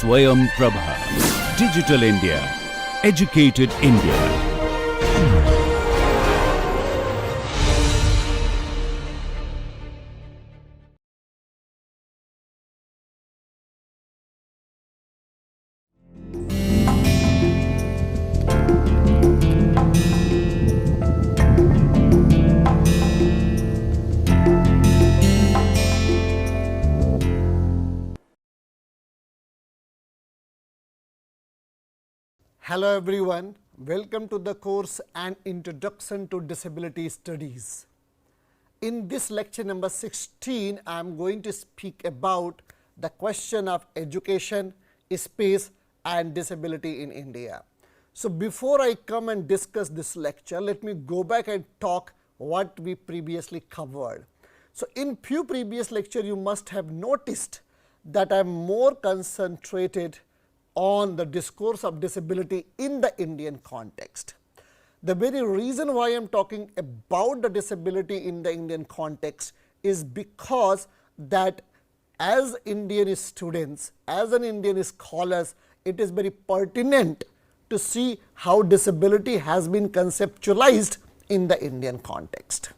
SwayamPrabha. Digital India. Educated India. Hello everyone, welcome to the course An Introduction to Disability Studies. In this lecture number 16, I am going to speak about the question of education, space and disability in India. So, before I come and discuss this lecture, let me go back and talk what we previously covered. So, in few previous lectures, you must have noticed that I am more concentrated on the discourse of disability in the Indian context. The very reason why I am talking about the disability in the Indian context is because that as Indian students, as an Indian scholars, it is very pertinent to see how disability has been conceptualized in the Indian context.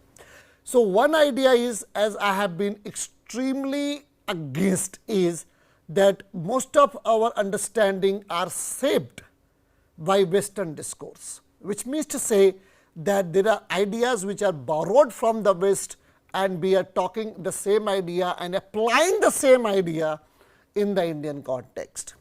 So, one idea is, as I have been extremely against, is that most of our understanding are shaped by Western discourse, which means to say that there are ideas which are borrowed from the West and we are talking the same idea and applying the same idea in the Indian context.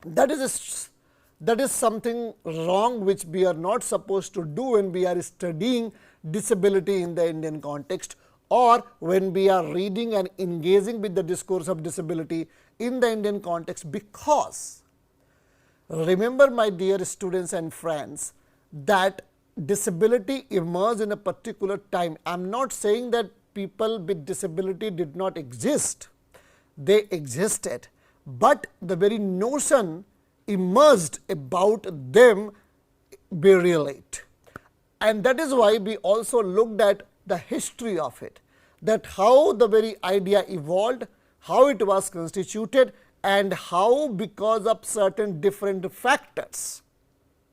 That is something wrong which we are not supposed to do when we are studying disability in the Indian context, or when we are reading and engaging with the discourse of disability in the Indian context, because remember, my dear students and friends, that disability emerged in a particular time. I am not saying that people with disability did not exist, they existed, but the very notion emerged about them very late. And that is why we also looked at the history of it, that how the very idea evolved, how it was constituted, and how because of certain different factors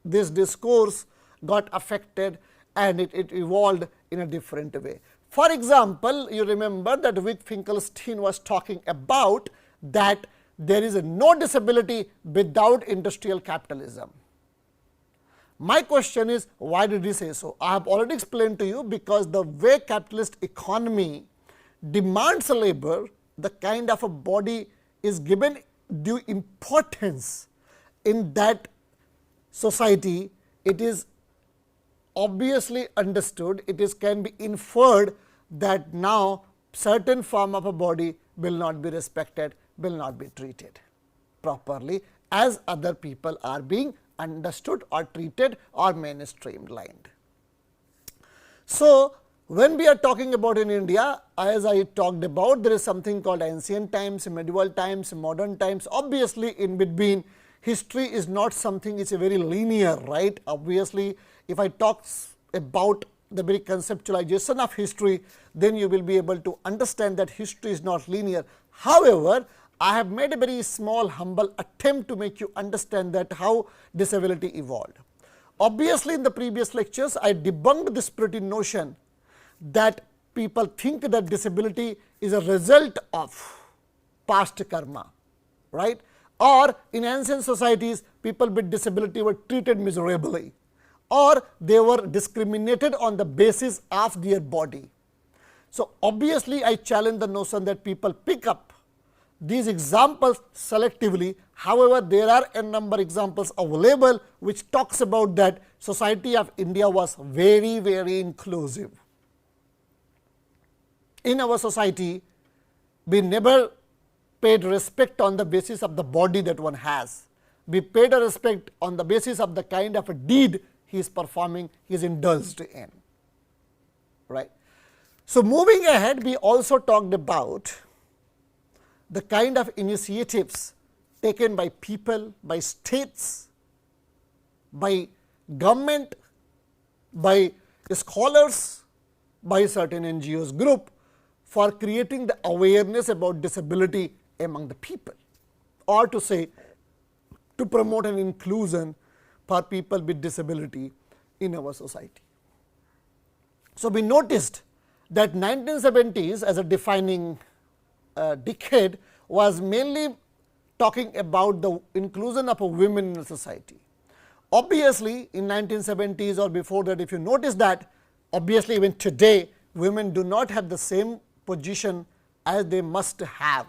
this discourse got affected and it evolved in a different way. For example, you remember that Wick Finkelstein was talking about that there is no disability without industrial capitalism. My question is, why did he say so? I have already explained to you, because the way capitalist economy demands labor, the kind of a body is given due importance in that society, it is obviously understood, can be inferred that now certain form of a body will not be respected, will not be treated properly as other people are being understood or treated or mainstreamed. So, when we are talking about in India, as I talked about, there is something called ancient times, medieval times, modern times. Obviously, in between, history is not something which is very linear, right. Obviously, if I talk about the very conceptualization of history, then you will be able to understand that history is not linear. However, I have made a very small humble attempt to make you understand that how disability evolved. Obviously, in the previous lectures, I debunked this pretty notion that people think that disability is a result of past karma, right, or in ancient societies people with disability were treated miserably, or they were discriminated on the basis of their body. So, obviously, I challenge the notion that people pick up these examples selectively. However, there are a number of examples available which talks about that society of India was very, very inclusive. In our society, we never paid respect on the basis of the body that one has. We paid a respect on the basis of the kind of a deed he is performing, he is indulged in, right. So, moving ahead, we also talked about the kind of initiatives taken by people, by states, by government, by scholars, by certain NGOs group for creating the awareness about disability among the people. or to say to promote an inclusion for people with disability in our society. So, we noticed that 1970s as a defining decade was mainly talking about the inclusion of women in society. Obviously, in 1970s or before that, if you notice that, obviously even today women do not have the same position as they must have.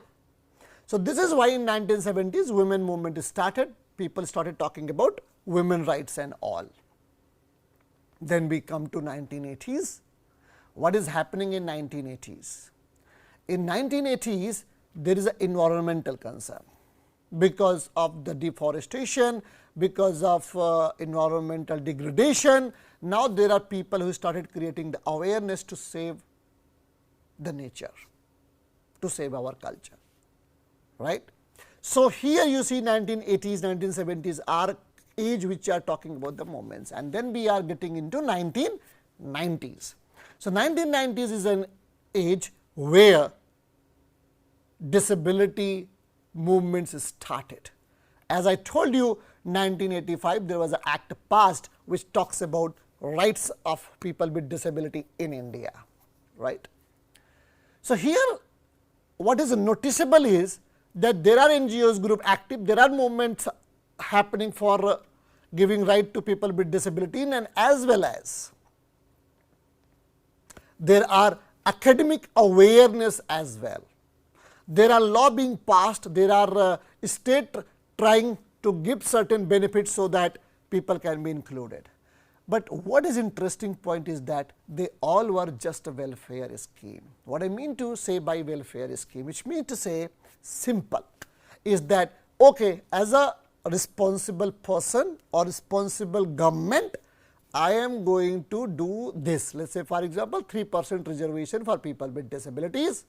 So, this is why in 1970s women movement started, people started talking about women rights and all. Then we come to 1980s. What is happening in 1980s? In 1980s, there is an environmental concern because of the deforestation, because of environmental degradation. Now, there are people who started creating the awareness to save the nature, to save our culture, right. So, here you see 1980s, 1970s are age which are talking about the moments, and then we are getting into 1990s. So, 1990s is an age where disability movements started. As I told you, 1985 there was an act passed which talks about rights of people with disability in India, right. So, here what is noticeable is that there are NGOs group active, there are movements happening for giving right to people with disability, and as well as there are academic awareness as well. There are law being passed, there are state trying to give certain benefits so that people can be included. But what is interesting point is that they all were just a welfare scheme. What I mean to say by welfare scheme, which means to say simple, is that okay, as a responsible person or responsible government, I am going to do this. Let us say for example, 3% reservation for people with disabilities,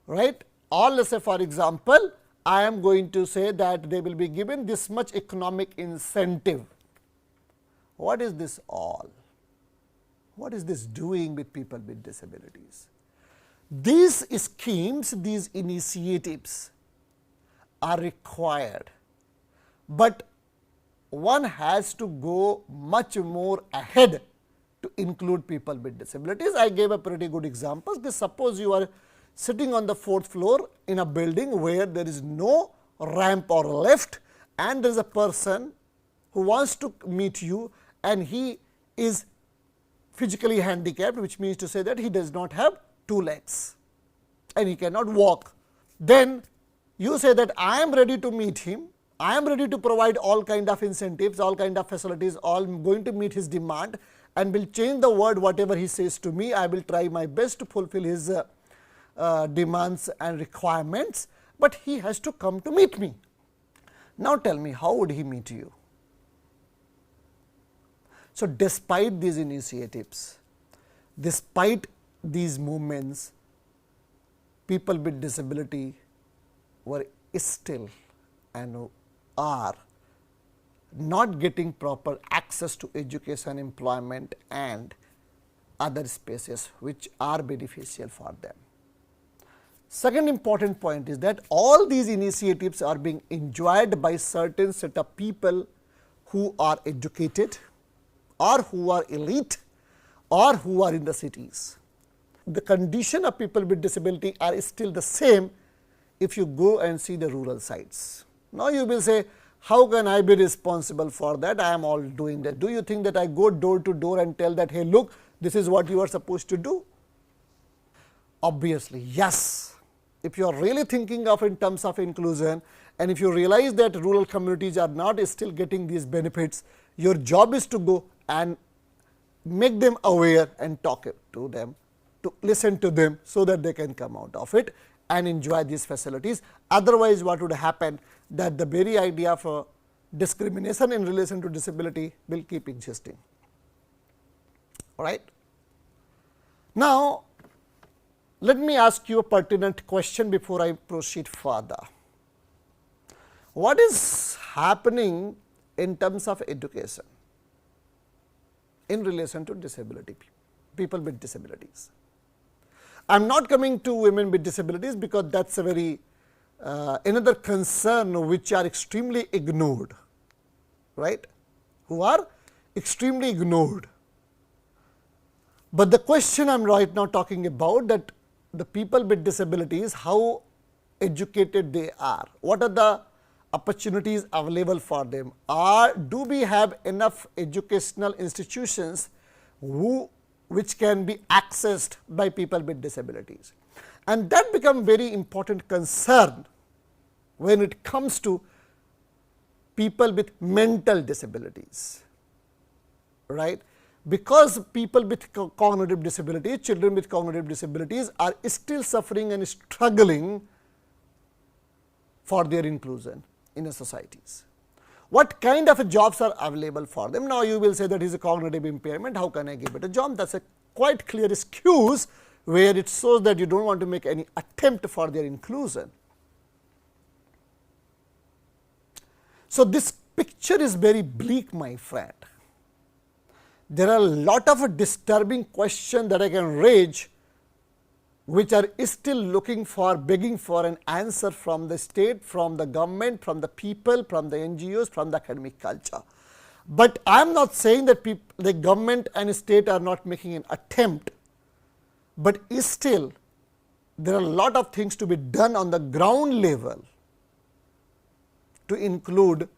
right, or let us say for example, I am going to say that they will be given this much economic incentive. What is this all? What is this doing with people with disabilities? These schemes, these initiatives are required, but one has to go much more ahead to include people with disabilities. I gave a pretty good example. Suppose you are sitting on the 4th floor in a building where there is no ramp or lift, and there is a person who wants to meet you, and he is physically handicapped, which means to say that he does not have 2 legs and he cannot walk. Then you say that I am ready to meet him, I am ready to provide all kind of incentives, all kind of facilities, all going to meet his demand, and will change the word whatever he says to me. I will try my best to fulfill his demands and requirements, but he has to come to meet me. Now, tell me, how would he meet you? So, despite these initiatives, despite these movements, people with disability were still and are not getting proper access to education, employment and other spaces which are beneficial for them. Second important point is that all these initiatives are being enjoyed by certain set of people who are educated or who are elite or who are in the cities. The condition of people with disability are still the same if you go and see the rural sites. Now, you will say, how can I be responsible for that? I am all doing that. Do you think that I go door to door and tell that, hey, look, this is what you are supposed to do? Obviously, yes. If you are really thinking of in terms of inclusion, and if you realize that rural communities are not still getting these benefits, your job is to go and make them aware and talk to them, to listen to them so that they can come out of it and enjoy these facilities. Otherwise, what would happen, that the very idea of discrimination in relation to disability will keep existing. All right. Now, let me ask you a pertinent question before I proceed further. What is happening in terms of education in relation to disability, people with disabilities? I am not coming to women with disabilities because that is a very another concern which are extremely ignored, right, who are extremely ignored. But the question I am right now talking about, that the people with disabilities, how educated they are, what are the opportunities available for them, do we have enough educational institutions which can be accessed by people with disabilities. And that becomes very important concern when it comes to people with mental disabilities, right. Because people with cognitive disabilities, children with cognitive disabilities are still suffering and struggling for their inclusion in a societies. What kind of jobs are available for them? Now, you will say that is a cognitive impairment, how can I give it a job? That is a quite clear excuse where it shows that you do not want to make any attempt for their inclusion. So, this picture is very bleak, my friend. There are a lot of disturbing questions that I can raise, which are still looking for, begging for an answer from the state, from the government, from the people, from the NGOs, from the academic culture. But I am not saying that the government and state are not making an attempt, but still there are a lot of things to be done on the ground level to include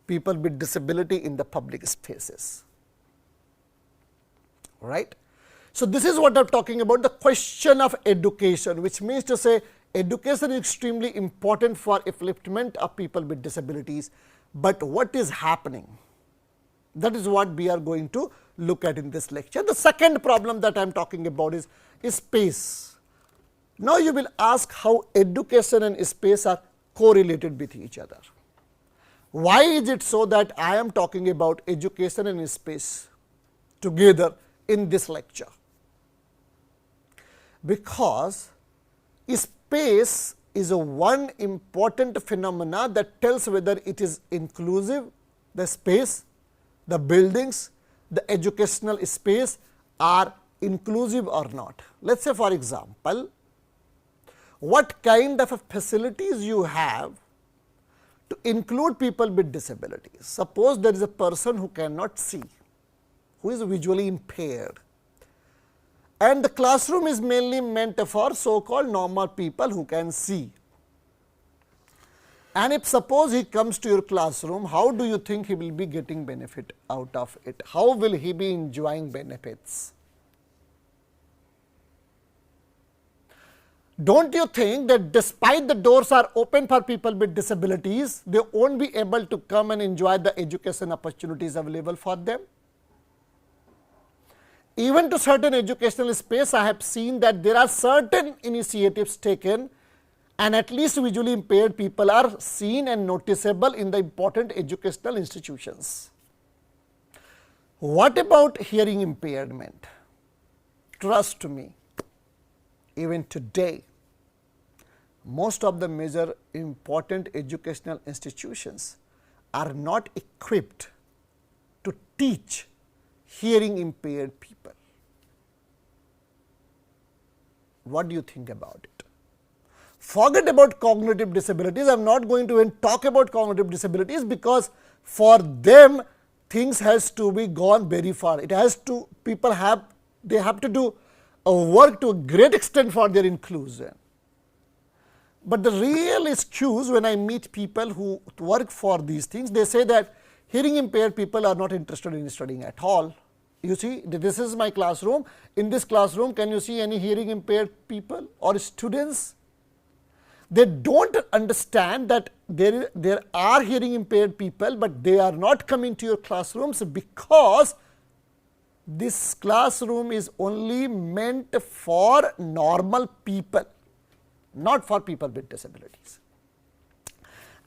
people with disability in the public spaces, right. So, this is what I am talking about, the question of education, which means to say education is extremely important for upliftment of people with disabilities. But what is happening? That is what we are going to look at in this lecture. The second problem that I am talking about is space. Now, you will ask how education and space are correlated with each other. Why is it so that I am talking about education and space together in this lecture? Because space is one important phenomena that tells whether it is inclusive, the space, the buildings, the educational space are inclusive or not. Let us say, for example, what kind of facilities you have to include people with disabilities. Suppose there is a person who cannot see, who is visually impaired, and the classroom is mainly meant for so called normal people who can see. And if suppose he comes to your classroom, how do you think he will be getting benefit out of it? How will he be enjoying benefits? Don't you think that despite the doors are open for people with disabilities, they won't be able to come and enjoy the education opportunities available for them? Even to certain educational space, I have seen that there are certain initiatives taken, and at least visually impaired people are seen and noticeable in the important educational institutions. What about hearing impairment? Trust me, even today, most of the major important educational institutions are not equipped to teach hearing impaired people. What do you think about it? Forget about cognitive disabilities. I am not going to even talk about cognitive disabilities, because for them things has to be gone very far. It has to, people have, they have to do a work to a great extent for their inclusion. But the real excuse when I meet people who work for these things, they say that hearing impaired people are not interested in studying at all. You see, this is my classroom. In this classroom, can you see any hearing impaired people or students? They don't understand that there are hearing impaired people, but they are not coming to your classrooms because this classroom is only meant for normal people, not for people with disabilities.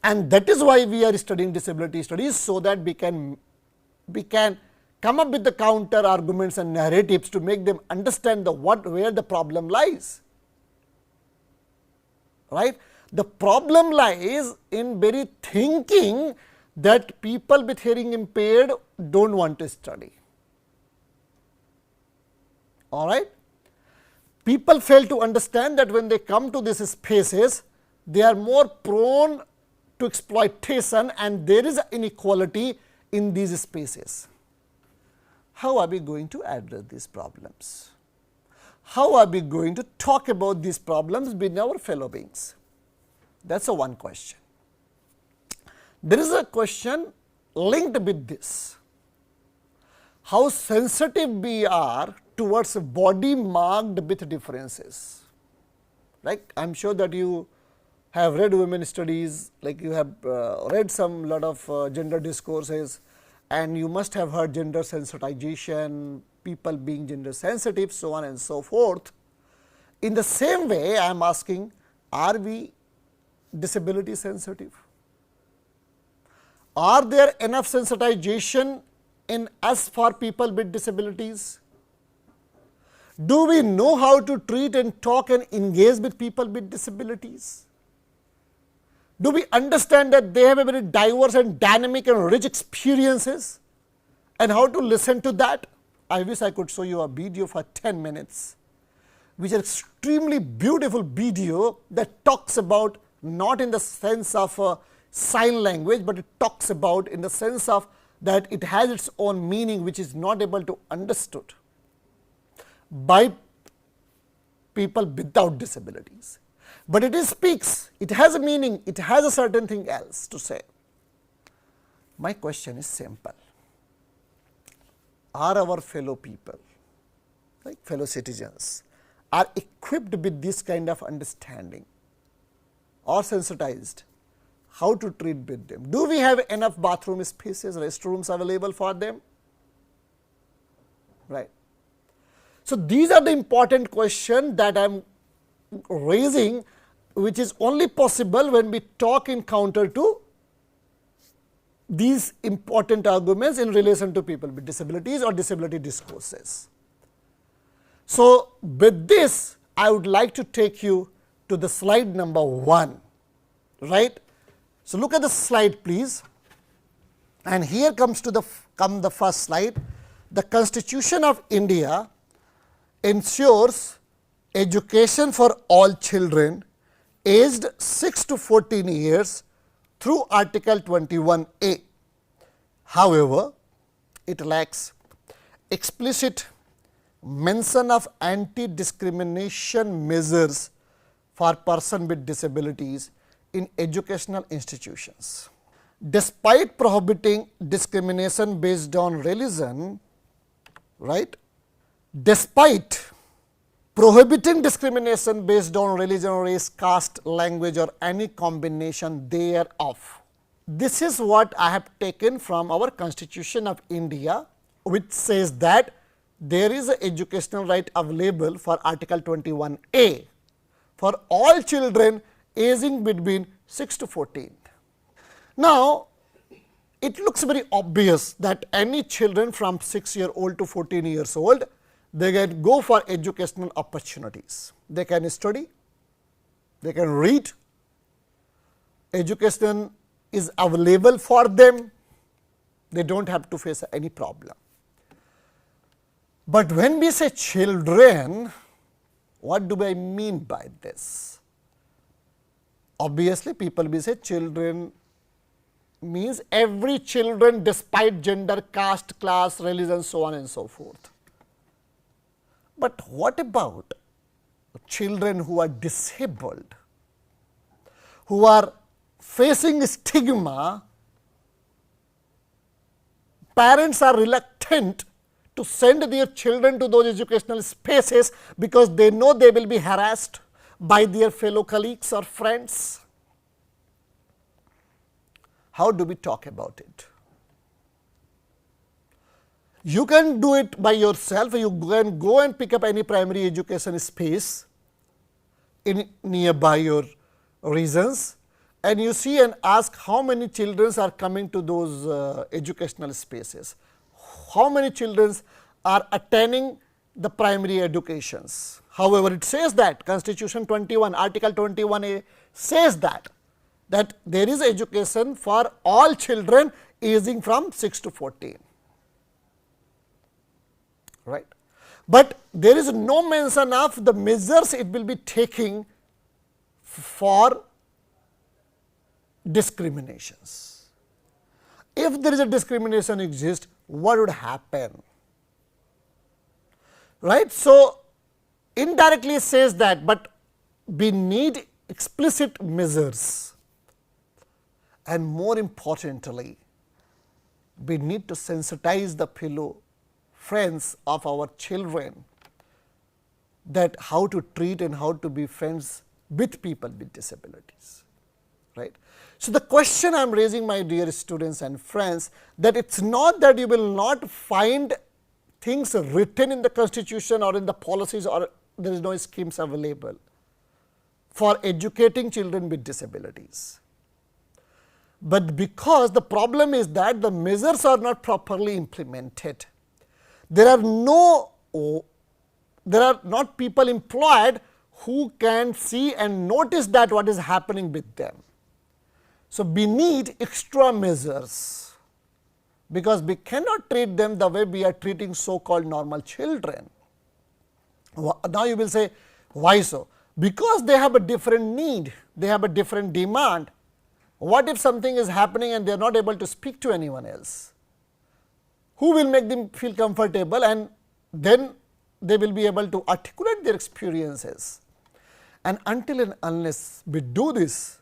And that is why we are studying disability studies, so that we can come up with the counter arguments and narratives to make them understand where the problem lies. Right? The problem lies in very thinking that people with hearing impaired don't want to study. All right? People fail to understand that when they come to these spaces, they are more prone to exploitation and there is inequality in these spaces. How are we going to address these problems? How are we going to talk about these problems with our fellow beings? That is a one question. There is a question linked with this. How sensitive we are towards a body marked with differences. Like I am sure that you have read women studies, like you have read some lot of gender discourses, and you must have heard gender sensitization, people being gender sensitive, so on and so forth. In the same way, I am asking, are we disability sensitive? Are there enough sensitization in us for people with disabilities? Do we know how to treat and talk and engage with people with disabilities? Do we understand that they have a very diverse and dynamic and rich experiences and how to listen to that? I wish I could show you a video for 10 minutes, which is extremely beautiful video that talks about not in the sense of sign language, but it talks about in the sense of that it has its own meaning which is not able to understood by people without disabilities. But it speaks, it has a meaning, it has a certain thing else to say. My question is simple. Are our fellow people, like fellow citizens, are equipped with this kind of understanding or sensitized? How to treat with them? Do we have enough bathroom spaces, restrooms available for them? Right. So, these are the important questions that I am raising, which is only possible when we talk in counter to these important arguments in relation to people with disabilities or disability discourses. So, with this I would like to take you to the slide number 1, right. So, look at the slide please, and here comes to the first slide. The Constitution of India ensures education for all children aged 6 to 14 years through Article 21A. However, it lacks explicit mention of anti-discrimination measures for persons with disabilities in educational institutions. Despite prohibiting discrimination based on religion, right? Despite prohibiting discrimination based on religion, race, caste, language or any combination thereof. This is what I have taken from our Constitution of India, which says that there is an educational right available for Article 21A for all children aging between 6 to 14. Now, it looks very obvious that any children from 6-year-old to 14 years old, they can go for educational opportunities. They can study, they can read, education is available for them, they do not have to face any problem. But when we say children, what do I mean by this? Obviously, people will say children means every children despite gender, caste, class, religion, so on and so forth. But what about children who are disabled, who are facing stigma? Parents are reluctant to send their children to those educational spaces because they know they will be harassed by their fellow colleagues or friends. How do we talk about it? You can do it by yourself. You can go and pick up any primary education space in nearby your regions, and you see and ask how many children are coming to those educational spaces. How many children are attending the primary educations? However, it says that Constitution 21, Article 21A says that there is education for all children aging from 6 to 14. Right. But there is no mention of the measures it will be taking for discriminations. If there is a discrimination exists, what would happen? Right. So, indirectly says that, but we need explicit measures, and more importantly, we need to sensitize the fellow friends of our children that how to treat and how to be friends with people with disabilities, right. So, the question I am raising, my dear students and friends, that it is not that you will not find things written in the constitution or in the policies, or there is no schemes available for educating children with disabilities. But because the problem is that the measures are not properly implemented, there are not people employed who can see and notice that what is happening with them. So, we need extra measures, because we cannot treat them the way we are treating so called normal children. Now, you will say, why so? Because they have a different need, they have a different demand. What if something is happening and they are not able to speak to anyone else? Who will make them feel comfortable, and then they will be able to articulate their experiences. And until and unless we do this,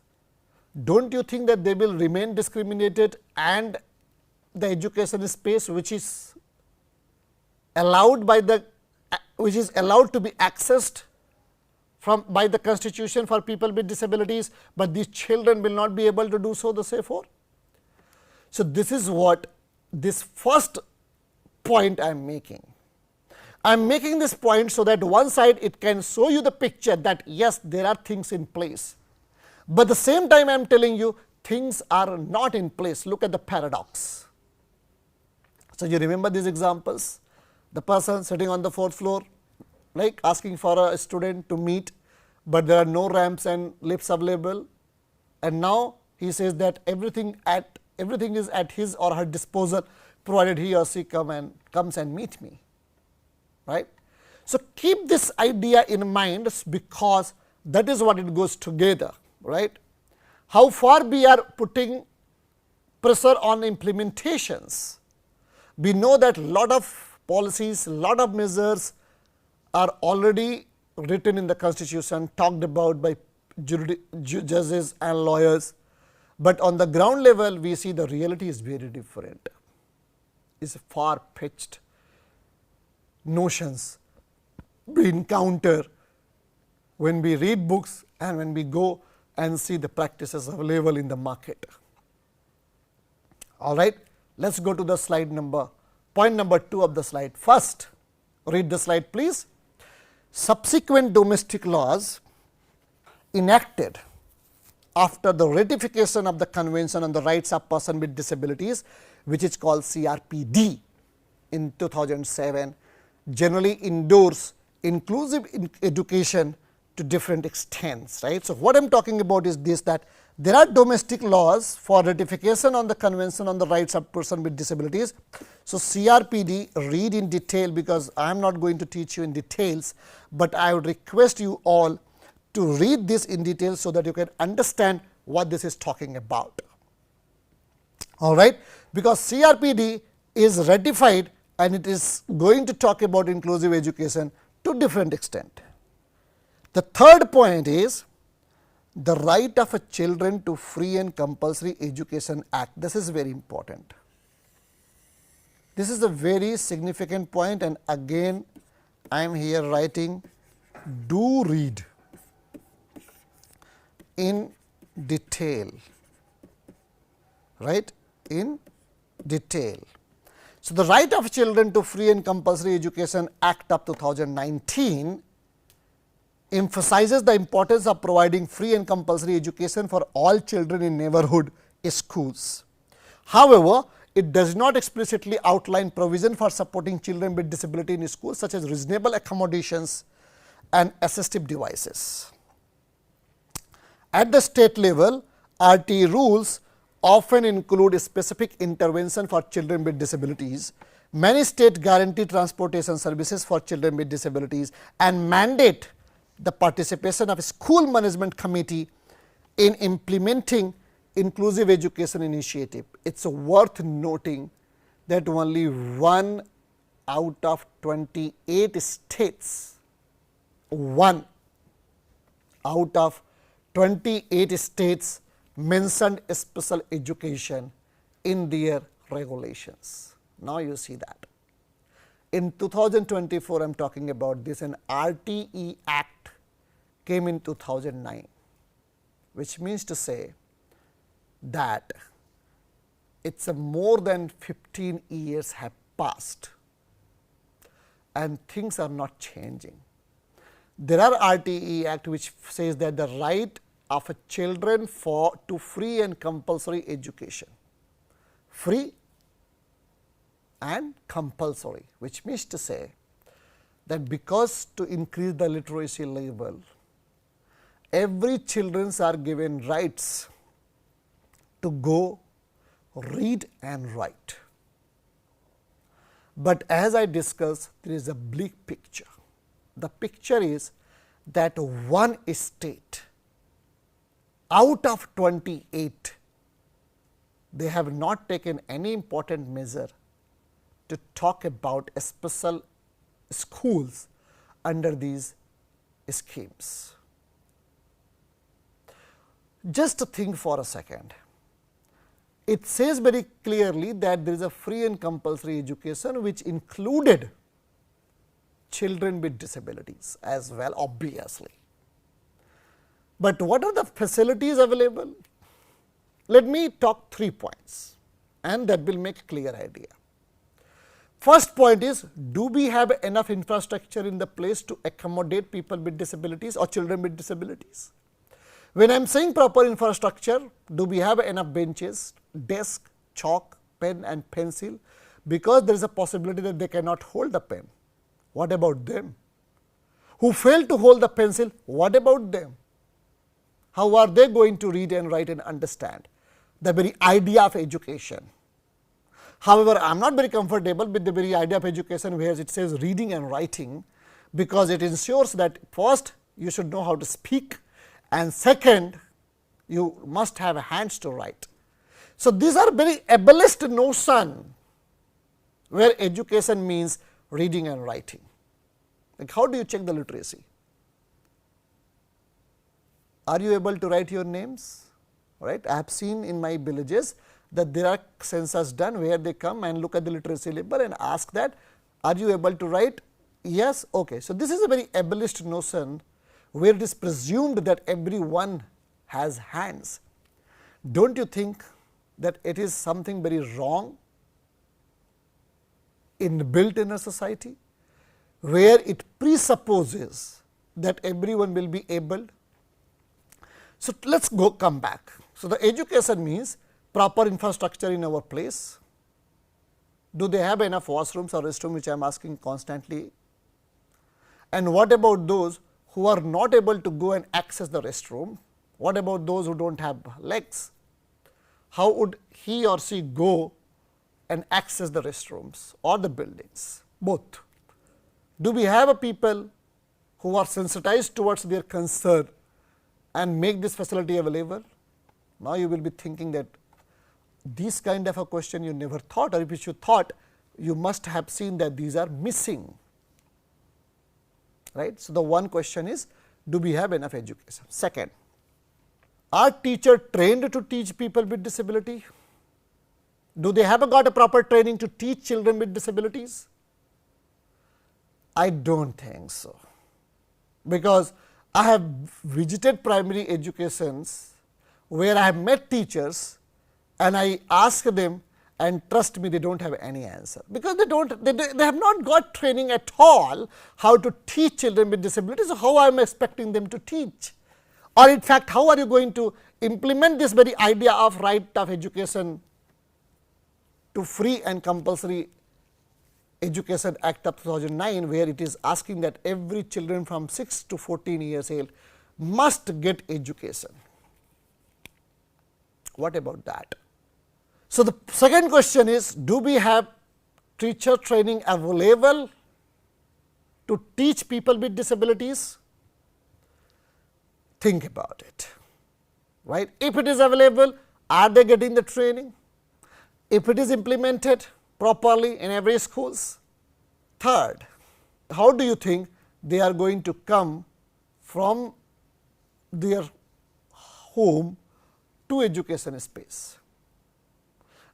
don't you think that they will remain discriminated, and the education space which is allowed by the to be accessed by the constitution for people with disabilities, but these children will not be able to do so therefore. So, this is what this first point I am making. I am making this point so that one side it can show you the picture that yes, there are things in place, but the same time I am telling you things are not in place. Look at the paradox. So, you remember these examples, the person sitting on the 4th floor, like asking for a student to meet, but there are no ramps and lifts available, and now he says that everything is at his or her disposal, provided he or she comes and meet me, right. So, keep this idea in mind, because that is what it goes together, right. How far we are putting pressure on implementations. We know that lot of policies, lot of measures are already written in the constitution, talked about by judges and lawyers, but on the ground level we see the reality is very different, is far-fetched notions we encounter when we read books and when we go and see the practices available in the market. All right, let us go to the point number 2 of the slide. First, read the slide please. Subsequent domestic laws enacted after the ratification of the Convention on the Rights of Persons with Disabilities, which is called CRPD in 2007, generally endorse inclusive education to different extents, right. So, what I am talking about is this, that there are domestic laws for ratification on the Convention on the Rights of Persons with Disabilities. So, CRPD, read in detail, because I am not going to teach you in details, but I would request you all to read this in detail so that you can understand what this is talking about. All right, because CRPD is ratified and it is going to talk about inclusive education to different extent. The third point is the right of a children to free and compulsory education act. This is very important. This is a very significant point, and again I am here writing, do read in detail, right, in detail. So, the right of children to free and compulsory education act of 2019 emphasizes the importance of providing free and compulsory education for all children in neighborhood schools. However, it does not explicitly outline provision for supporting children with disability in schools, such as reasonable accommodations and assistive devices. At the state level, RT rules often include a specific intervention for children with disabilities. Many states guarantee transportation services for children with disabilities and mandate the participation of a school management committee in implementing inclusive education initiative, it's worth noting that only 1 out of 28 states, 1 out of 28 states mentioned special education in their regulations. Now you see that. In 2024, I am talking about this, an RTE Act came in 2009, which means to say that it's a more than 15 years have passed and things are not changing. There are RTE Act which says that the right of a children to free and compulsory education, free and compulsory, which means to say that because to increase the literacy level, every children are given rights to go read and write. But as I discussed, there is a bleak picture. The picture is that one state out of 28, they have not taken any important measure to talk about special schools under these schemes. Just think for a second. It says very clearly that there is a free and compulsory education which included children with disabilities as well, obviously. But what are the facilities available? Let me talk 3 points and that will make a clear idea. First point is, do we have enough infrastructure in the place to accommodate people with disabilities or children with disabilities? When I am saying proper infrastructure, do we have enough benches, desk, chalk, pen and pencil? Because there is a possibility that they cannot hold the pen. What about them? Who fail to hold the pencil, what about them? How are they going to read and write and understand the very idea of education? However, I am not very comfortable with the very idea of education where it says reading and writing, because it ensures that first you should know how to speak and second you must have hands to write. So, these are very ableist notion where education means reading and writing. Like how do you check the literacy? Are you able to write your names? Right? I have seen in my villages that there are census done where they come and look at the literacy level and ask that, are you able to write? Yes, okay. So, this is a very ableist notion where it is presumed that everyone has hands. Don't you think that it is something very wrong inbuilt in a society where it presupposes that everyone will be able? So, let us come back. So, the education means proper infrastructure in our place. Do they have enough washrooms or restroom, which I am asking constantly? And what about those who are not able to go and access the restroom? What about those who do not have legs? How would he or she go and access the restrooms or the buildings? Both. Do we have a people who are sensitized towards their concern and make this facility available? Now, you will be thinking that this kind of a question you never thought, or if you thought, you must have seen that these are missing. Right? So, the one question is, do we have enough education? Second, are teachers trained to teach people with disability? Do they have got a proper training to teach children with disabilities? I do not think so, because I have visited primary educations where I have met teachers and I ask them, and trust me, they do not have any answer, because they have not got training at all how to teach children with disabilities. So, how I am expecting them to teach, or in fact, how are you going to implement this very idea of right of education to free and compulsory Education Act of 2009, where it is asking that every children from 6 to 14 years old must get education. What about that? So, the second question is, do we have teacher training available to teach people with disabilities? Think about it, right? If it is available, Are they getting the training? If it is implemented properly in every schools? Third, how do you think they are going to come from their home to education space?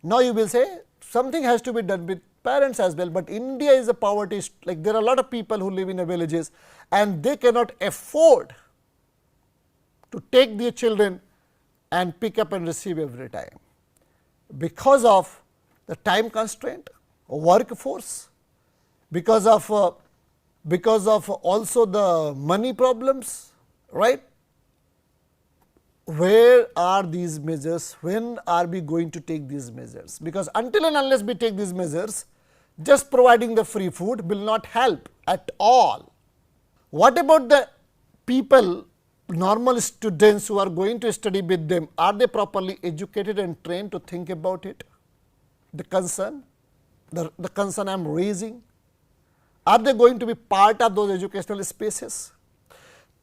Now, you will say something has to be done with parents as well, but India is a poverty, like there are a lot of people who live in the villages and they cannot afford to take their children and pick up and receive every time, because of the time constraint, workforce, because of also the money problems, right? Where are these measures? When are we going to take these measures? Because until and unless we take these measures, just providing the free food will not help at all. What about the people, normal students who are going to study with them? Are they properly educated and trained to think about it? The concern I am raising, are they going to be part of those educational spaces?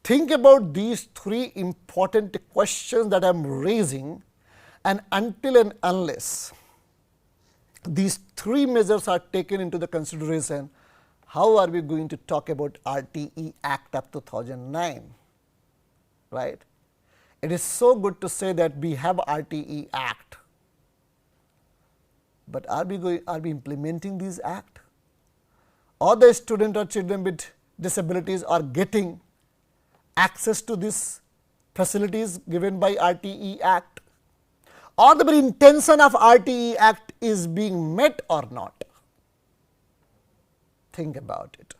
Think about these three important questions that I am raising, and until and unless these three measures are taken into the consideration, how are we going to talk about RTE Act of 2009, right? It is so good to say that we have RTE Act, but are we implementing this act? All the students or children with disabilities are getting access to these facilities given by RTE Act, or the very intention of RTE Act is being met or not? Think about it.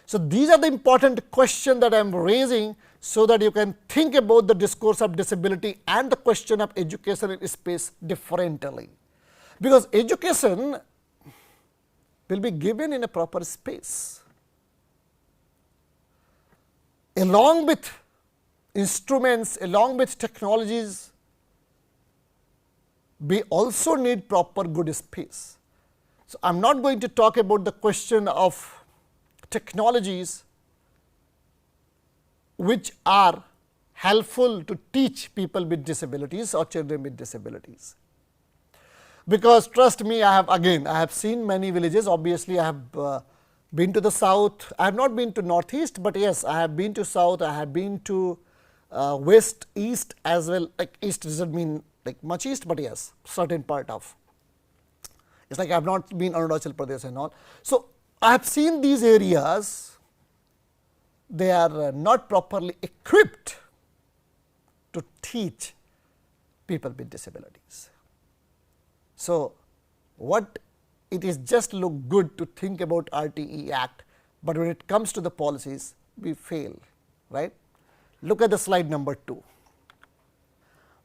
So, these are the important questions that I am raising, so that you can think about the discourse of disability and the question of education in space differently, because education will be given in a proper space. Along with instruments, along with technologies, we also need proper good space. So, I am not going to talk about the question of technologies which are helpful to teach people with disabilities or children with disabilities, because trust me, I have seen many villages. Obviously, I have been to the south. I have not been to northeast, but yes, I have been to south. I have been to west, east as well. Like east doesn't mean like much east, but yes, certain part of. It's like I have not been Arunachal Pradesh and all. So, I have seen these areas. They are not properly equipped to teach people with disabilities. So, what it is just look good to think about RTE Act, but when it comes to the policies, we fail, right? Look at the slide number 2.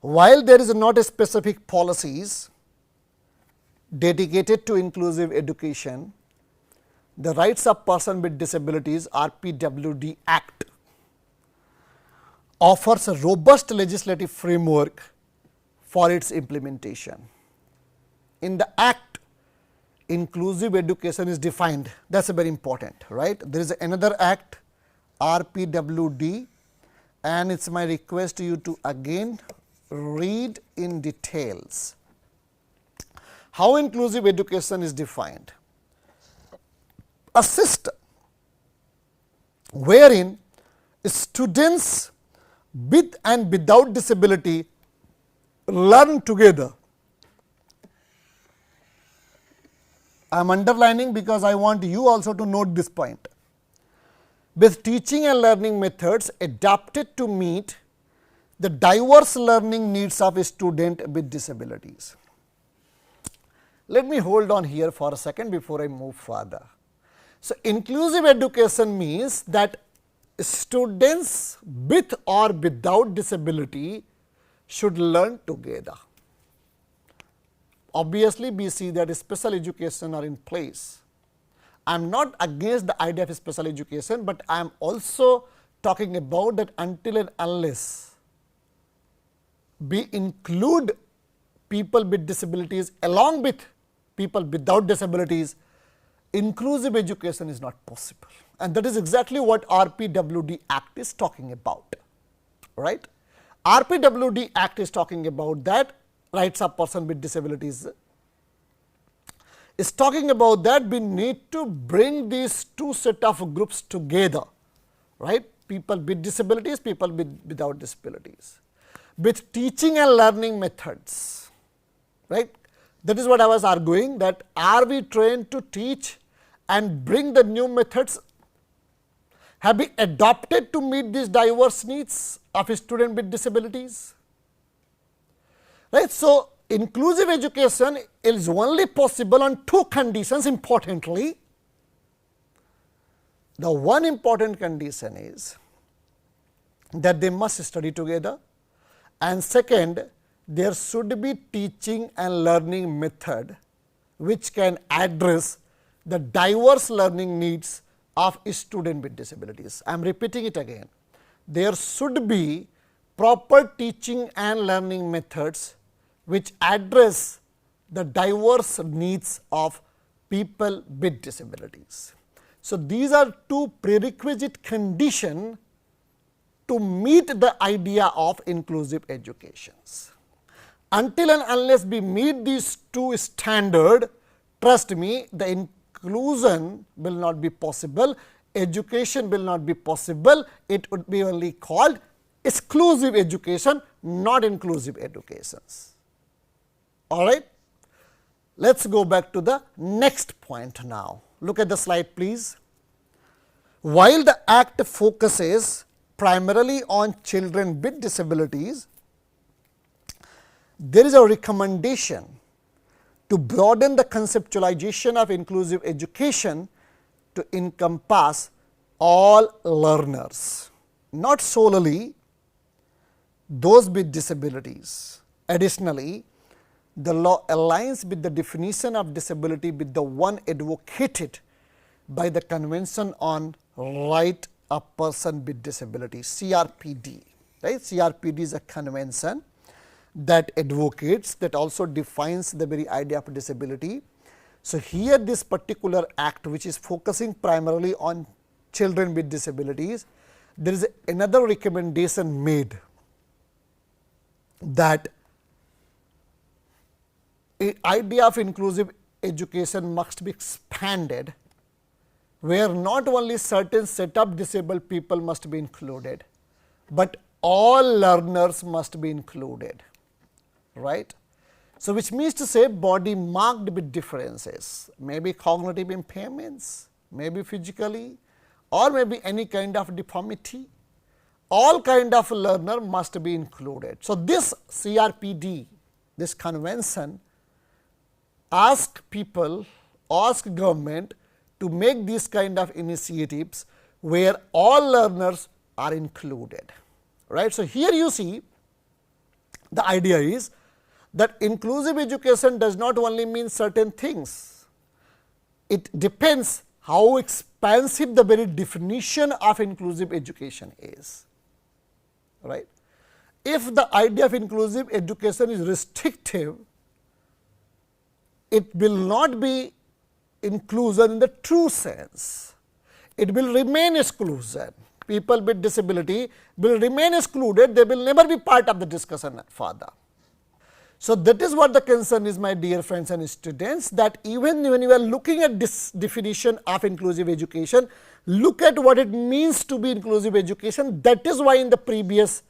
While there is not a specific policies dedicated to inclusive education, the Rights of Person with Disabilities RPWD Act offers a robust legislative framework for its implementation. In the Act, inclusive education is defined. That is very important, right? There is another Act, RPWD, and it is my request to you to again read in details how inclusive education is defined. A system wherein students with and without disability learn together. I am underlining because I want you also to note this point, with teaching and learning methods adapted to meet the diverse learning needs of a student with disabilities. Let me hold on here for a second before I move further. So, inclusive education means that students with or without disability should learn together. Obviously, we see that special education are in place. I am not against the idea of special education, but I am also talking about that until and unless we include people with disabilities along with people without disabilities, inclusive education is not possible, and that is exactly what RPWD Act is talking about, right? RPWD Act is talking about that rights of person with disabilities, is talking about that we need to bring these two set of groups together, right? People with disabilities, people without disabilities, with teaching and learning methods, right? That is what I was arguing, that are we trained to teach and bring the new methods, have we adopted to meet these diverse needs of a student with disabilities, right? So, inclusive education is only possible on two conditions importantly. The one important condition is that they must study together, and second, there should be teaching and learning method which can address the diverse learning needs of a student with disabilities. I am repeating it again. There should be proper teaching and learning methods which address the diverse needs of people with disabilities. So, these are two prerequisite conditions to meet the idea of inclusive educations. Until and unless we meet these two standards, trust me, the inclusion will not be possible, education will not be possible, it would be only called exclusive education, not inclusive educations. All right. Let us go back to the next point now. Look at the slide please. While the Act focuses primarily on children with disabilities, there is a recommendation to broaden the conceptualization of inclusive education to encompass all learners, not solely those with disabilities. Additionally, the law aligns with the definition of disability with the one advocated by the Convention on Right of Person with Disability, CRPD. Right? CRPD is a convention that advocates, that also defines the very idea of disability. So, here this particular act which is focusing primarily on children with disabilities, there is another recommendation made that the idea of inclusive education must be expanded, where not only certain set of disabled people must be included, but all learners must be included, right. So, which means to say body marked with differences, maybe cognitive impairments, maybe physically, or maybe any kind of deformity, all kind of learner must be included. So, this CRPD, this convention ask people, ask government to make these kind of initiatives where all learners are included, right. So, here you see the idea is that inclusive education does not only mean certain things, it depends how expansive the very definition of inclusive education is, right. If the idea of inclusive education is restrictive, it will not be inclusion in the true sense, it will remain exclusion. People with disability will remain excluded, they will never be part of the discussion further. So, that is what the concern is, my dear friends and students, that even when you are looking at this definition of inclusive education, look at what it means to be inclusive education. That is why in the previous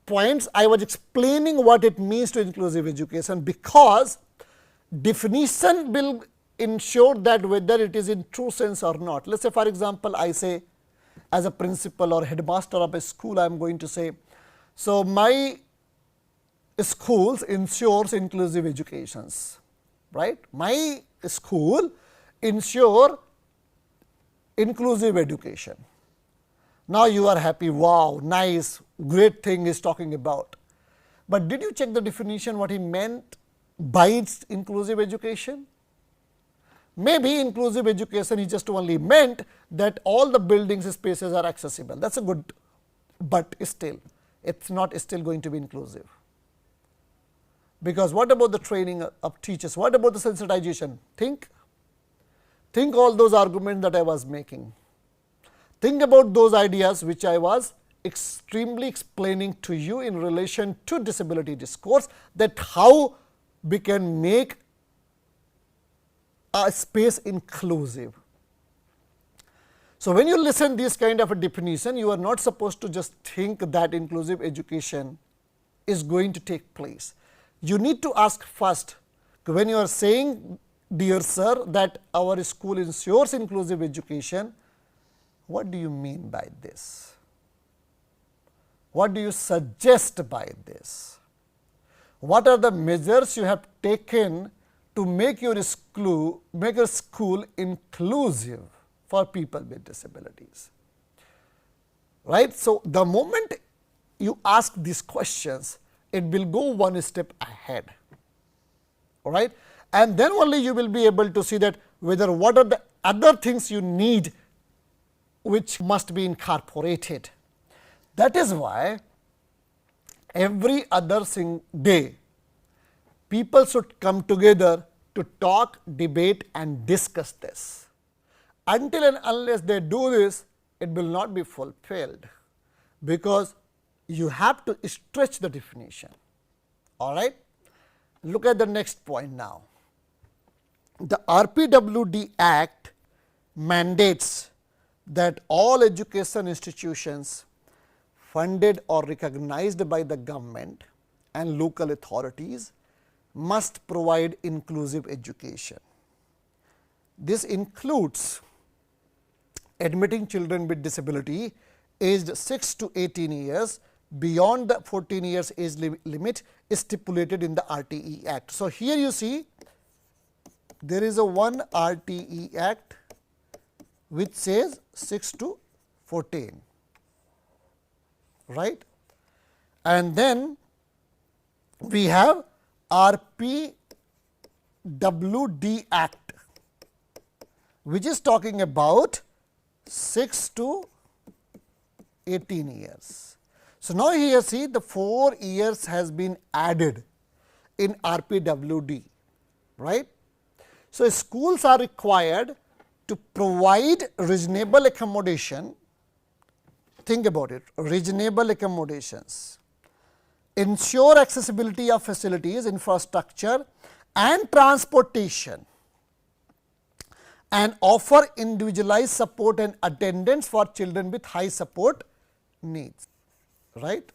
points I was explaining what it means to inclusive education, because definition will ensure that whether it is in true sense or not. Let us say for example, I say as a principal or headmaster of a school, I am going to say, so my schools ensures inclusive educations, right. My school ensure inclusive education. Now, you are happy, wow, nice, great thing is talking about. But did you check the definition what he meant by its inclusive education? Maybe inclusive education he just only meant that all the buildings spaces are accessible, that is a good, but still it is not still going to be inclusive. Because what about the training of teachers, what about the sensitization? Think all those arguments that I was making, think about those ideas which I was extremely explaining to you in relation to disability discourse, that how we can make a space inclusive. So, when you listen this kind of a definition, you are not supposed to just think that inclusive education is going to take place. You need to ask first, when you are saying, dear sir, that our school ensures inclusive education, what do you mean by this? What do you suggest by this? What are the measures you have taken to make your school inclusive for people with disabilities? Right. So, the moment you ask these questions, it will go one step ahead. All right. And then only you will be able to see that whether what are the other things you need which must be incorporated. That is why every other day people should come together to talk, debate and discuss this. Until and unless they do this, it will not be fulfilled, because you have to stretch the definition. All right. Look at the next point now. The RPWD Act mandates that all education institutions funded or recognized by the government and local authorities must provide inclusive education. This includes admitting children with disability aged 6 to 18 years beyond the 14 years age limit stipulated in the RTE Act. So, here you see there is a one RTE Act which says 6 to 14, right, and then we have RPWD Act which is talking about 6 to 18 years. So, now here see the 4 years has been added in RPWD, right. So, schools are required to provide reasonable accommodation. Think about it, reasonable accommodations, ensure accessibility of facilities, infrastructure and transportation, and offer individualized support and attendance for children with high support needs. Right?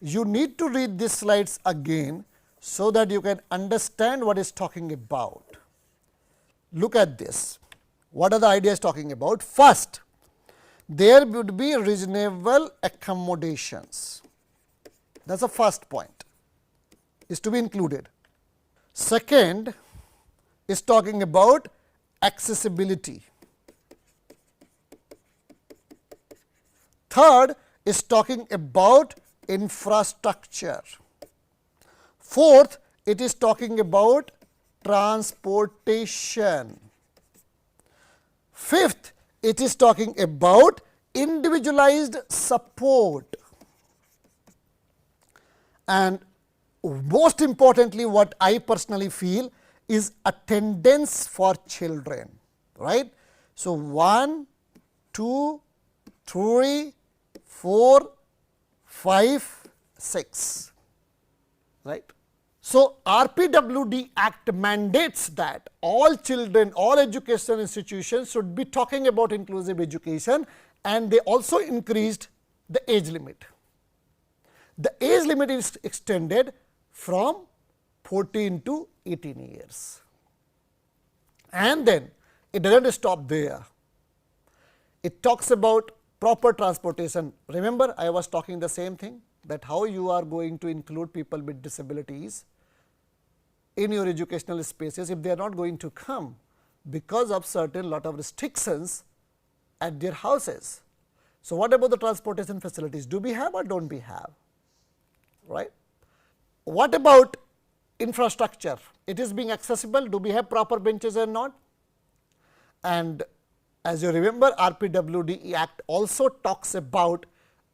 You need to read these slides again so that you can understand what is talking about. Look at this. What are the ideas talking about? First, there would be reasonable accommodations. That is the first point, is to be included. Second is talking about accessibility. Third is talking about infrastructure. Fourth, it is talking about transportation. Fifth, it is talking about individualized support. And most importantly, what I personally feel is attendance for children, right. So, 1, 2, 3, 4, 5, 6, right. So, RPWD Act mandates that all children, all education institutions should be talking about inclusive education, and they also increased the age limit. The age limit is extended from 14 to 18 years. And then it does not stop there. It talks about proper transportation. Remember, I was talking the same thing, that how you are going to include people with disabilities in your educational spaces if they are not going to come because of certain lot of restrictions at their houses. So, what about the transportation facilities? Do we have or don't we have? Right? What about infrastructure? It is being accessible. Do we have proper benches or not? And as you remember, RPWD Act also talks about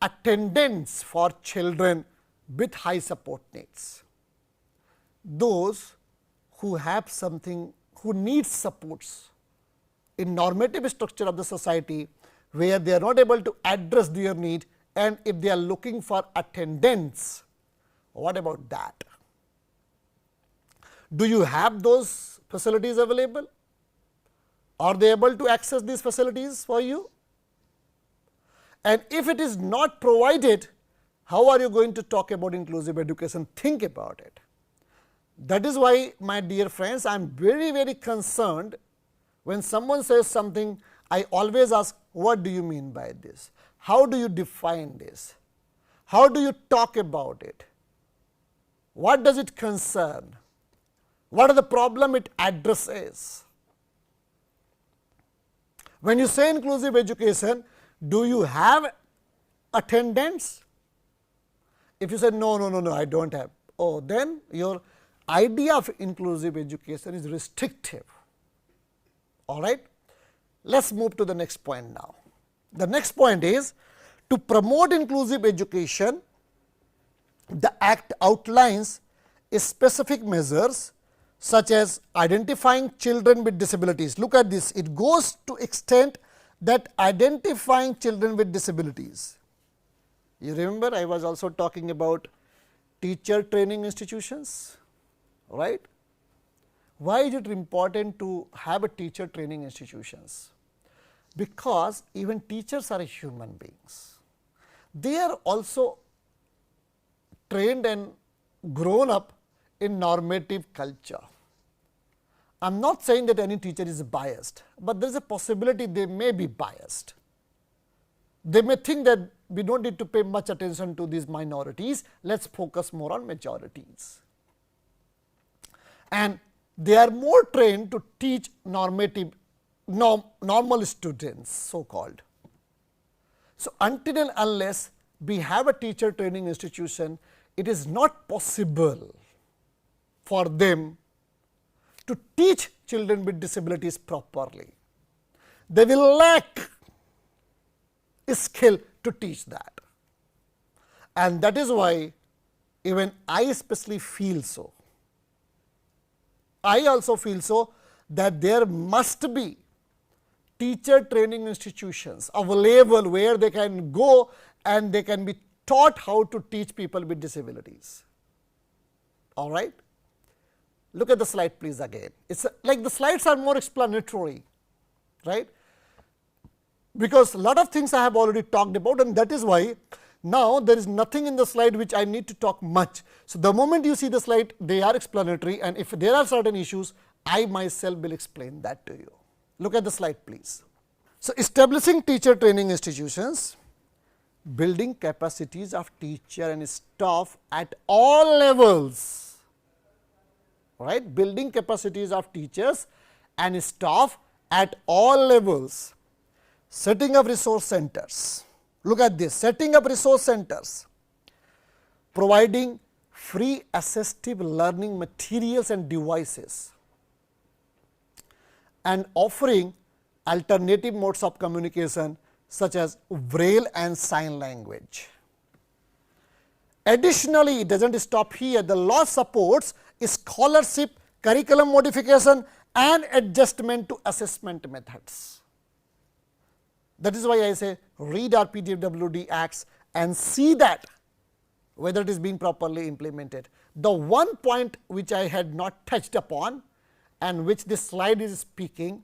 attendance for children with high support needs. Those who have something, who need supports in normative structure of the society, where they are not able to address their need, and if they are looking for attendance, what about that? Do you have those facilities available? Are they able to access these facilities for you? And if it is not provided, how are you going to talk about inclusive education? Think about it. That is why, my dear friends, I am very, very concerned when someone says something. I always ask, what do you mean by this? How do you define this? How do you talk about it? What does it concern? What are the problem it addresses? When you say inclusive education, do you have attendance? If you say no, no, no, no, I don't have, oh, then your idea of inclusive education is restrictive. All right. Let us move to the next point now. The next point is, to promote inclusive education, the Act outlines specific measures such as identifying children with disabilities. Look at this, it goes to extent that identifying children with disabilities. You remember, I was also talking about teacher training institutions, right? Why is it important to have a teacher training institutions? Because even teachers are human beings. They are also trained and grown up in normative culture. I am not saying that any teacher is biased, but there is a possibility they may be biased. They may think that we do not need to pay much attention to these minorities, let us focus more on majorities. And they are more trained to teach normative, normal students, so called. So, until and unless we have a teacher training institution, it is not possible for them to teach children with disabilities properly. They will lack skill to teach that. And that is why even I especially feel so. I also feel so that there must be teacher training institutions available where they can go and they can be taught how to teach people with disabilities. All right. Look at the slide please again. It is like the slides are more explanatory, right, because a lot of things I have already talked about, and that is why now there is nothing in the slide which I need to talk much. So, the moment you see the slide, they are explanatory, and if there are certain issues, I myself will explain that to you. Look at the slide please. So, establishing teacher training institutions, building capacities of teacher and staff at all levels, right, building capacities of teachers and staff at all levels, setting up resource centers. Look at this, setting up resource centers, providing free assistive learning materials and devices, and offering alternative modes of communication such as Braille and sign language. Additionally, it does not stop here, the law supports scholarship, curriculum modification and adjustment to assessment methods. That is why I say read our PDFWD acts and see that whether it is being properly implemented. The one point which I had not touched upon and which this slide is speaking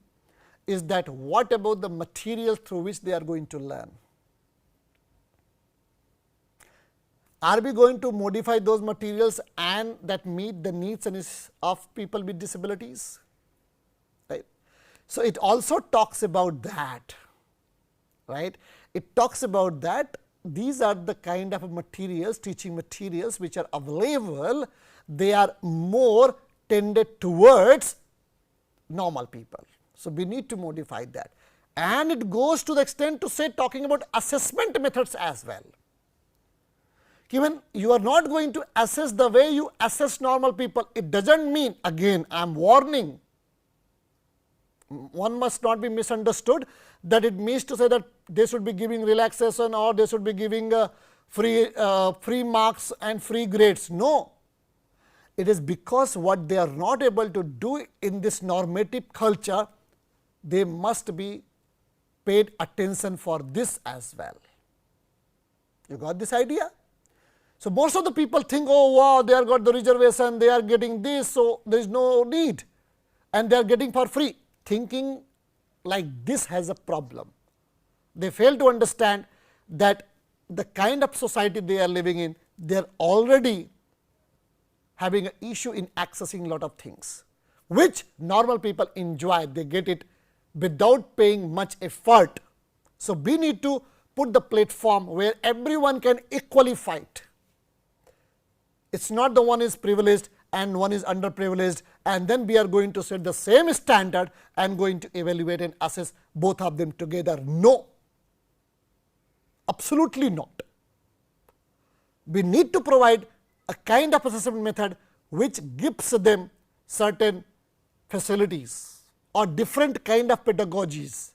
is that what about the material through which they are going to learn? Are we going to modify those materials and that meet the needs and of people with disabilities? Right. So, it also talks about that, right. It talks about that these are the kind of materials, teaching materials which are available, they are more tended towards normal people. So, we need to modify that, and it goes to the extent to say talking about assessment methods as well. Even you are not going to assess the way you assess normal people, it does not mean, again I am warning, one must not be misunderstood that it means to say that they should be giving relaxation or they should be giving free marks and free grades. No, it is because what they are not able to do in this normative culture, they must be paid attention for this as well. You got this idea? So, most of the people think, oh wow, they are got the reservation, they are getting this, so there is no need and they are getting for free. Thinking like this has a problem. They fail to understand that the kind of society they are living in, they are already having an issue in accessing lot of things, which normal people enjoy. They get it without paying much effort. So, we need to put the platform where everyone can equally fight. It is not the one is privileged and one is underprivileged, and then we are going to set the same standard and going to evaluate and assess both of them together. No, absolutely not. We need to provide a kind of assessment method which gives them certain facilities or different kind of pedagogies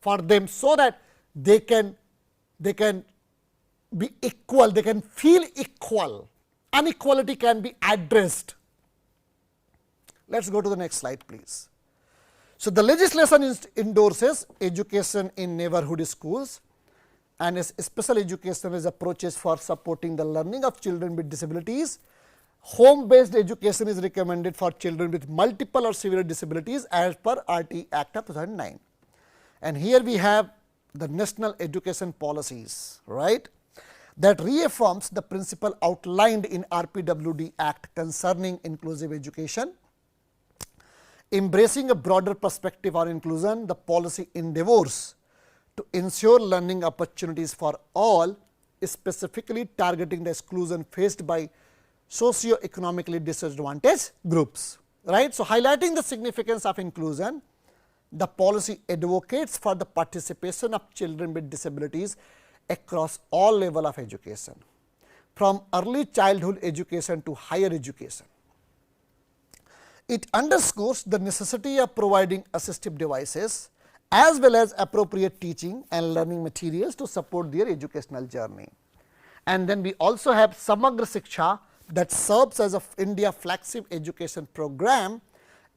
for them, so that they can be equal, they can feel equal. Inequality can be addressed. Let us go to the next slide, please. So, the legislation endorses education in neighborhood schools, and special education is approaches for supporting the learning of children with disabilities. Home based education is recommended for children with multiple or severe disabilities as per RT Act of 2009. And here we have the national education policies, right, that reaffirms the principle outlined in RPWD Act concerning inclusive education. Embracing a broader perspective on inclusion, the policy endeavors to ensure learning opportunities for all, specifically targeting the exclusion faced by socio-economically disadvantaged groups, right. So, highlighting the significance of inclusion, the policy advocates for the participation of children with disabilities across all level of education, from early childhood education to higher education. It underscores the necessity of providing assistive devices as well as appropriate teaching and learning materials to support their educational journey. And then we also have Samagra Shiksha, that serves as a India flagship education program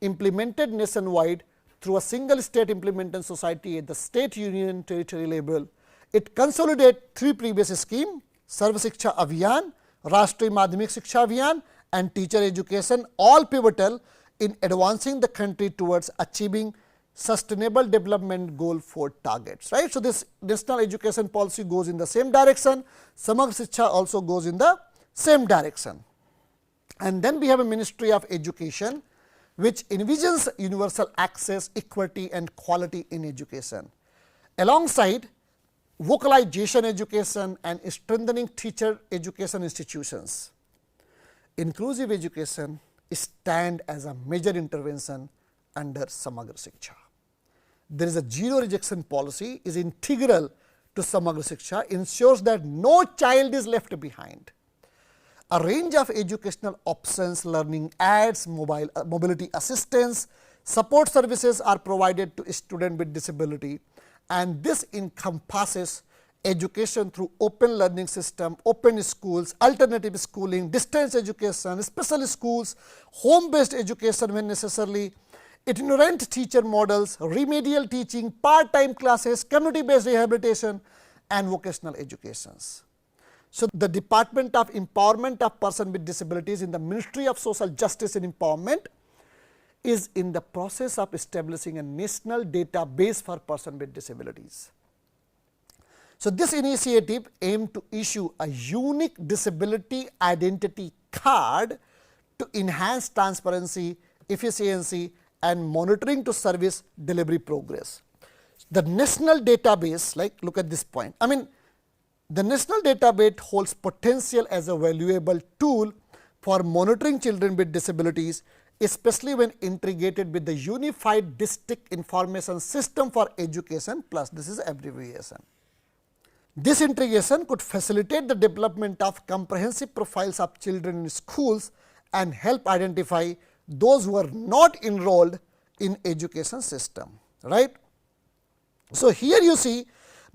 implemented nationwide through a single state implementation society at the state, union, territory level. It consolidates three previous schemes: Sarva Shiksha Abhiyan, Rashtriya Madhyamik Shiksha Abhiyan and teacher education, all pivotal in advancing the country towards achieving sustainable development goal 4 targets, right. So, this national education policy goes in the same direction, Samagra Shiksha also goes in the same direction. And then we have a Ministry of Education, which envisions universal access, equity and quality in education, alongside vocalization education and strengthening teacher education institutions. Inclusive education stand as a major intervention under Samagra Shiksha. There is a zero rejection policy is integral to Samagra Shiksha, ensures that no child is left behind. A range of educational options, learning aids, mobility assistance, support services are provided to students with disability, and this encompasses education through open learning system, open schools, alternative schooling, distance education, special schools, home based education when necessary, itinerant teacher models, remedial teaching, part time classes, community based rehabilitation and vocational educations. So, the Department of Empowerment of Persons with Disabilities in the Ministry of Social Justice and Empowerment is in the process of establishing a national database for persons with disabilities. So, this initiative aimed to issue a unique disability identity card to enhance transparency, efficiency and monitoring to service delivery progress. The national database, like look at this point, the national database holds potential as a valuable tool for monitoring children with disabilities, especially when integrated with the Unified District Information System for Education plus, this is abbreviation. This integration could facilitate the development of comprehensive profiles of children in schools and help identify those who are not enrolled in education system, right. So, here you see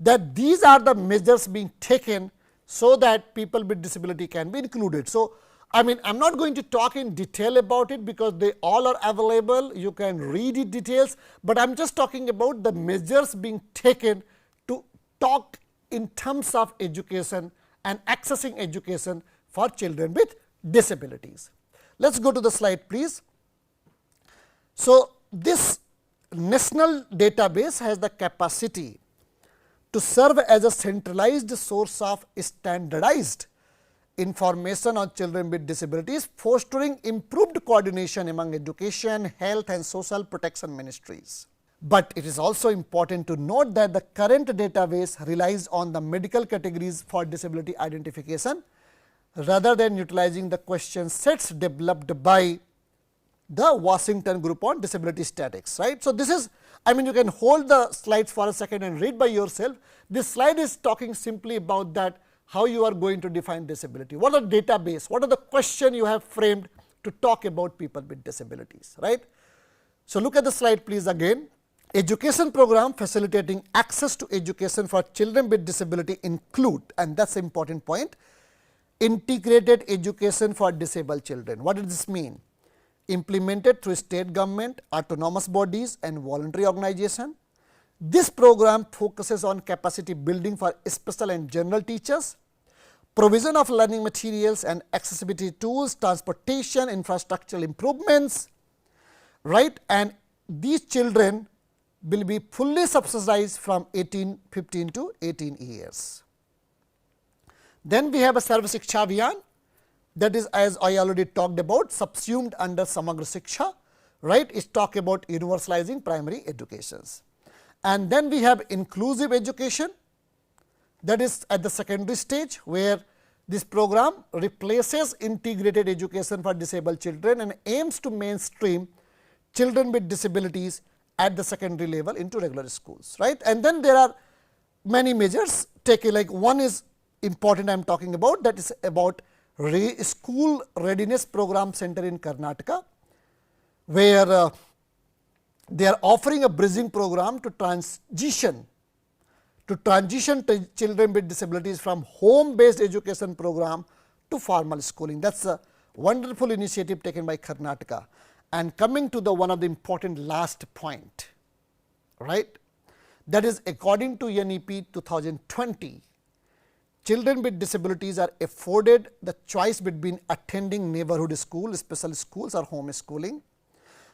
that these are the measures being taken so that people with disability can be included. So, I am not going to talk in detail about it because they all are available, you can read it details, but I am just talking about the measures being taken to talk in terms of education and accessing education for children with disabilities. Let us go to the slide, please. So, this national database has the capacity to serve as a centralized source of standardized information on children with disabilities, fostering improved coordination among education, health and social protection ministries. But it is also important to note that the current database relies on the medical categories for disability identification rather than utilizing the question sets developed by the Washington group on disability statistics, right. So, this is, I mean, you can hold the slides for a second and read by yourself. This slide is talking simply about that, how you are going to define disability, what are the database, what are the question you have framed to talk about people with disabilities, right. So, look at the slide please again. Education program facilitating access to education for children with disability include, and that is an important point, integrated education for disabled children. What does this mean? Implemented through state government, autonomous bodies and voluntary organization. This program focuses on capacity building for special and general teachers, provision of learning materials and accessibility tools, transportation, infrastructural improvements, right, and these children will be fully subsidized from 15 to 18 years. Then we have a Sarva Shiksha Abhiyan, that is, as I already talked about, subsumed under Samagra Shiksha, right, is talk about universalizing primary educations. And then we have inclusive education, that is at the secondary stage, where this program replaces integrated education for disabled children and aims to mainstream children with disabilities at the secondary level into regular schools, right. And then there are many measures taken, like one is important I am talking about, that is about School Readiness Program Center in Karnataka, where they are offering a bridging program to transition children with disabilities from home based education program to formal schooling. That is a wonderful initiative taken by Karnataka. And coming to the one of the important last point, right, that is according to NEP 2020, children with disabilities are afforded the choice between attending neighborhood school, special schools or home schooling.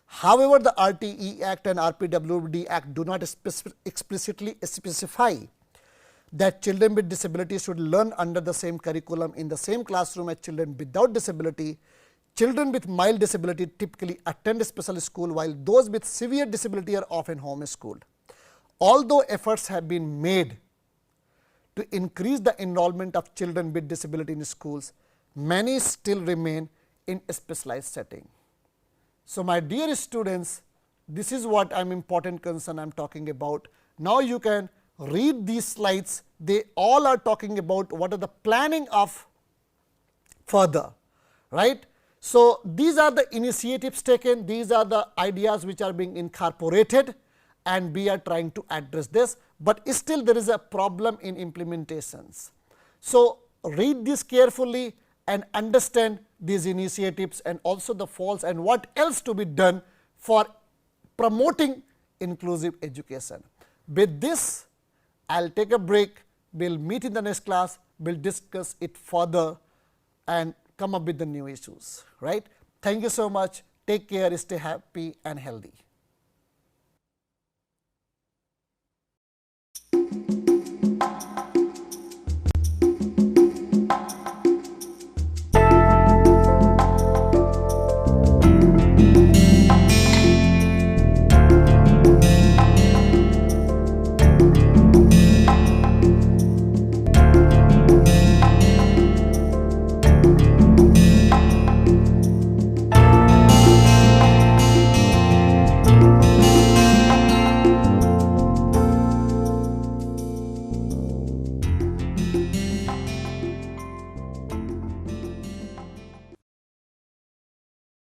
However, the RTE Act and RPWD Act do not explicitly specify that children with disabilities should learn under the same curriculum in the same classroom as children without disability. Children with mild disability typically attend special school, while those with severe disability are often homeschooled. Although efforts have been made to increase the enrollment of children with disability in schools, many still remain in a specialized setting. So, my dear students, this is what I am important concern I am talking about. Now, you can read these slides, they all are talking about what are the planning of further, right. So, these are the initiatives taken, these are the ideas which are being incorporated and we are trying to address this, but still there is a problem in implementations. So, read this carefully and understand these initiatives and also the faults and what else to be done for promoting inclusive education. With this, I will take a break, we will meet in the next class, we will discuss it further and come up with the new issues, right. Thank you so much, take care, stay happy and healthy.